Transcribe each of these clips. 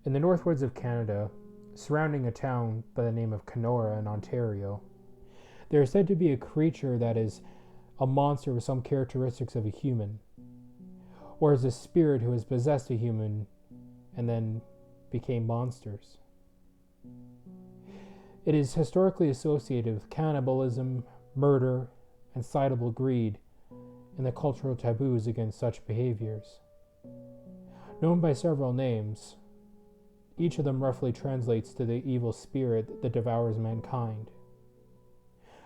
In the northwards of Canada, surrounding a town by the name of Kenora in Ontario, there is said to be a creature that is a monster with some characteristics of a human, or is a spirit who has possessed a human and then became monsters. It is historically associated with cannibalism, murder, and citable greed, and the cultural taboos against such behaviors. Known by several names, each of them roughly translates to the evil spirit that devours mankind.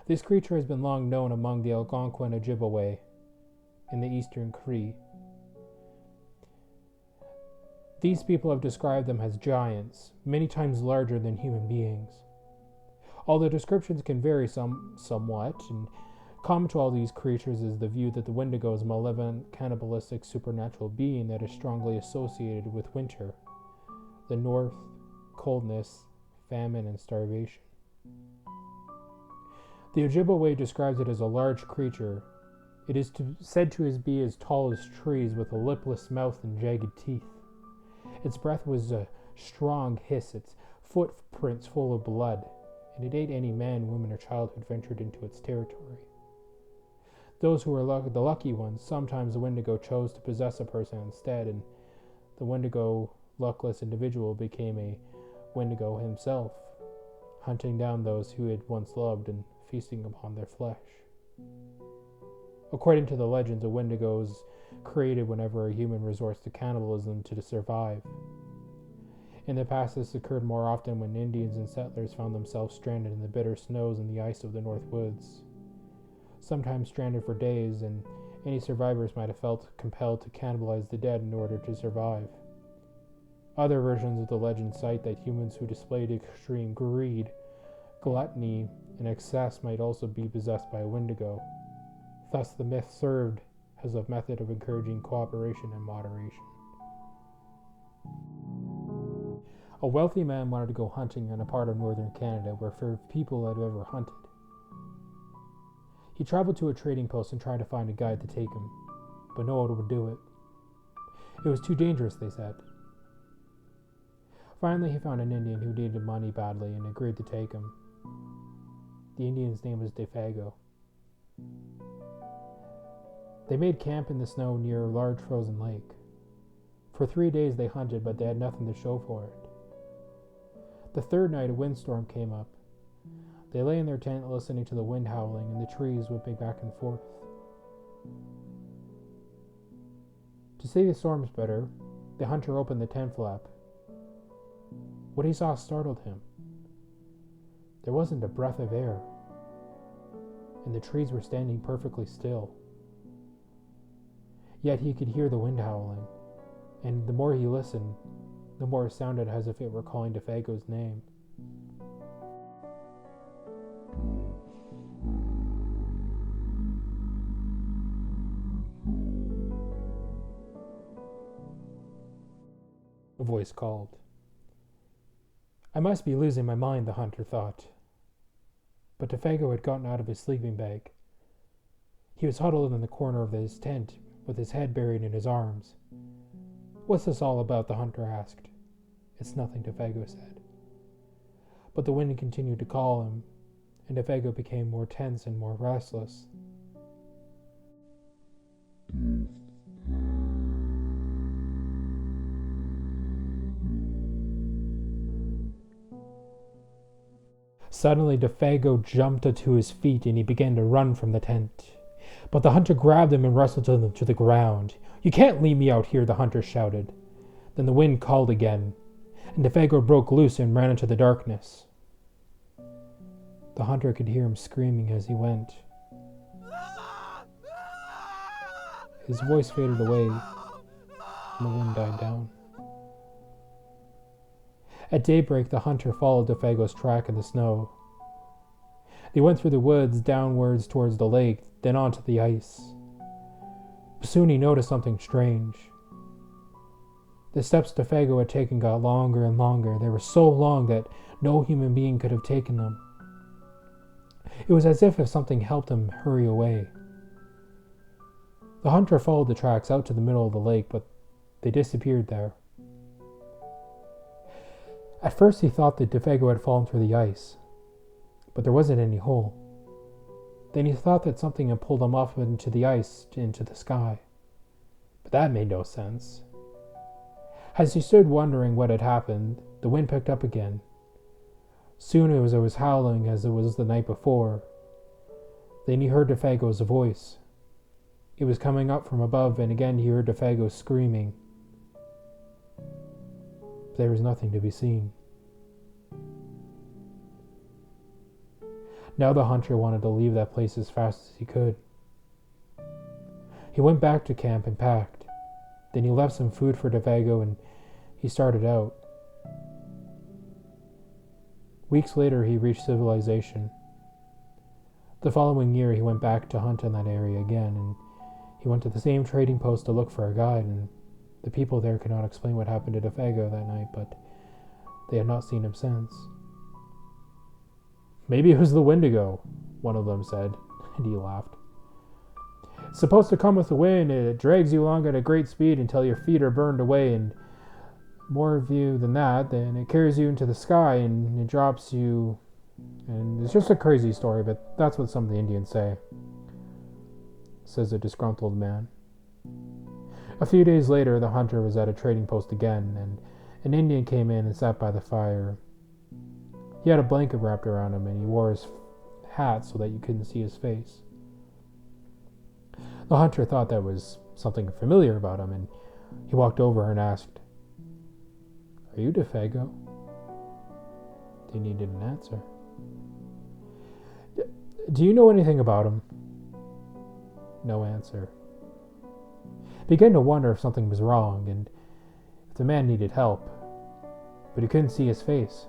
This creature has been long known among the Algonquin Ojibwe in the Eastern Cree. These people have described them as giants, many times larger than human beings. Although descriptions can vary somewhat, and common to all these creatures is the view that the Wendigo is a malevolent, cannibalistic, supernatural being that is strongly associated with winter, the north, coldness, famine, and starvation. The Ojibwe describes it as a large creature. It is said to be as tall as trees with a lipless mouth and jagged teeth. Its breath was a strong hiss, its footprints full of blood, and it ate any man, woman, or child who ventured into its territory. Those who were the lucky ones, sometimes the Wendigo chose to possess a person instead, and the Wendigo luckless individual became a Wendigo himself, hunting down those who had once loved and feasting upon their flesh. According to the legends, a Wendigo is created whenever a human resorts to cannibalism to survive. In the past, this occurred more often when Indians and settlers found themselves stranded in the bitter snows and the ice of the North Woods, sometimes stranded for days, and any survivors might have felt compelled to cannibalize the dead in order to survive. Other versions of the legend cite that humans who displayed extreme greed, gluttony, and excess might also be possessed by a Wendigo. Thus, the myth served as a method of encouraging cooperation and moderation. A wealthy man wanted to go hunting in a part of northern Canada where few people had ever hunted. He traveled to a trading post and tried to find a guide to take him, but no one would do it. It was too dangerous, they said. Finally, he found an Indian who needed money badly and agreed to take him. The Indian's name was Defago. They made camp in the snow near a large frozen lake. For 3 days they hunted, but they had nothing to show for it. The third night, a windstorm came up. They lay in their tent listening to the wind howling and the trees whipping back and forth. To see the storms better, the hunter opened the tent flap. What he saw startled him. There wasn't a breath of air, and the trees were standing perfectly still. Yet he could hear the wind howling, and the more he listened, the more it sounded as if it were calling Defago's name. A voice called. I must be losing my mind, the hunter thought. But Defago had gotten out of his sleeping bag. He was huddled in the corner of his tent, with his head buried in his arms. What's this all about? The hunter asked. It's nothing, Defago said. But the wind continued to call him, and Defago became more tense and more restless. Suddenly, Defago jumped to his feet and he began to run from the tent. But the hunter grabbed him and wrestled him to the ground. You can't leave me out here, the hunter shouted. Then the wind called again, and Defago broke loose and ran into the darkness. The hunter could hear him screaming as he went. His voice faded away, and the wind died down. At daybreak, the hunter followed Defago's track in the snow. They went through the woods, downwards towards the lake, then onto the ice. Soon he noticed something strange. The steps Defago had taken got longer and longer. They were so long that no human being could have taken them. It was as if something helped him hurry away. The hunter followed the tracks out to the middle of the lake, but they disappeared there. At first he thought that Defago had fallen through the ice, but there wasn't any hole. Then he thought that something had pulled him off into the ice, into the sky. But that made no sense. As he stood wondering what had happened, the wind picked up again. Soon it was howling as it was the night before. Then he heard Defago's voice. It was coming up from above, and again he heard Defago screaming. There was nothing to be seen. Now the hunter wanted to leave that place as fast as he could. He went back to camp and packed. Then he left some food for Defago and he started out. Weeks later, he reached civilization. The following year, he went back to hunt in that area again, and he went to the same trading post to look for a guide, and the people there could not explain what happened to Defago that night, but they had not seen him since. Maybe it was the Wendigo, one of them said, and he laughed. It's supposed to come with the wind, and it drags you along at a great speed until your feet are burned away, and more of you than that, then it carries you into the sky and it drops you. And it's just a crazy story, but that's what some of the Indians say, says a disgruntled man. A few days later, the hunter was at a trading post again, and an Indian came in and sat by the fire. He had a blanket wrapped around him, and he wore his hat so that you couldn't see his face. The hunter thought that was something familiar about him, and he walked over and asked, "Are you Defago?" They needed an answer. "Do you know anything about him?" No answer. Began to wonder if something was wrong and if the man needed help, but he couldn't see his face.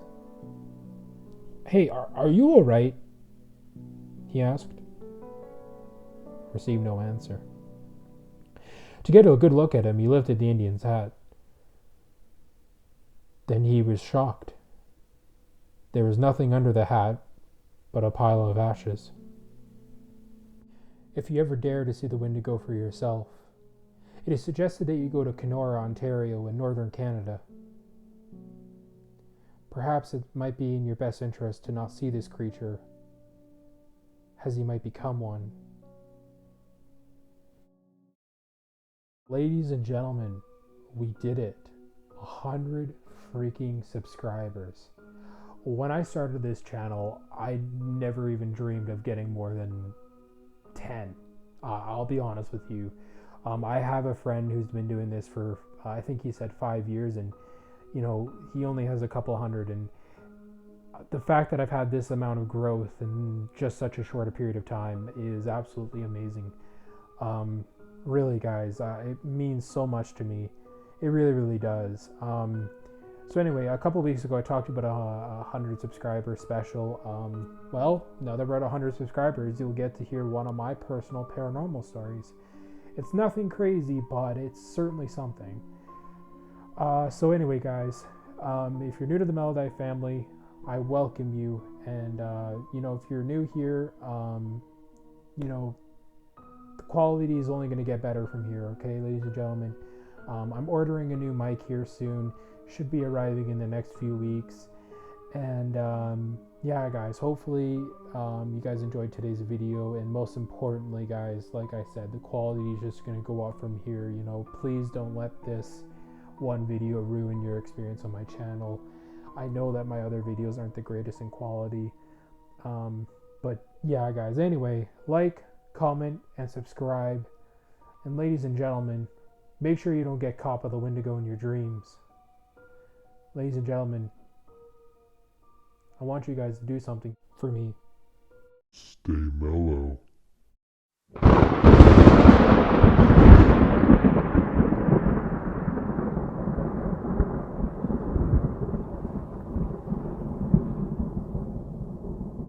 "Hey, are you all right?" he asked. Received no answer. To get a good look at him, he lifted the Indian's hat. Then he was shocked. There was nothing under the hat but a pile of ashes. If you ever dare to see the Wendigo for yourself, it is suggested that you go to Kenora, Ontario, in northern Canada. Perhaps it might be in your best interest to not see this creature, as he might become one. Ladies and gentlemen, we did it. 100 freaking subscribers. When I started this channel, I never even dreamed of getting more than 10. I'll be honest with you. I have a friend who's been doing this for, I think he said 5 years, and he only has a couple hundred, and the fact that I've had this amount of growth in just such a short a period of time is absolutely amazing. Really, guys, it means so much to me. It really, really does. So anyway, a couple weeks ago, I talked about a 100 subscriber special. Well, now that we're at 100 subscribers, you'll get to hear one of my personal paranormal stories. It's nothing crazy, but it's certainly something. So anyway, guys, if you're new to the Melody family, I welcome you. And, if you're new here, the quality is only going to get better from here, okay, ladies and gentlemen. I'm ordering a new mic here soon. Should be arriving in the next few weeks. And yeah, guys, hopefully you guys enjoyed today's video. And most importantly, guys, like I said, the quality is just going to go up from here. Please don't let this one video ruin your experience on my channel. I know that my other videos aren't the greatest in quality. But yeah, guys, anyway, like, comment, and subscribe. And ladies and gentlemen, make sure you don't get caught by the Wendigo in your dreams. Ladies and gentlemen, I want you guys to do something for me. Stay mellow.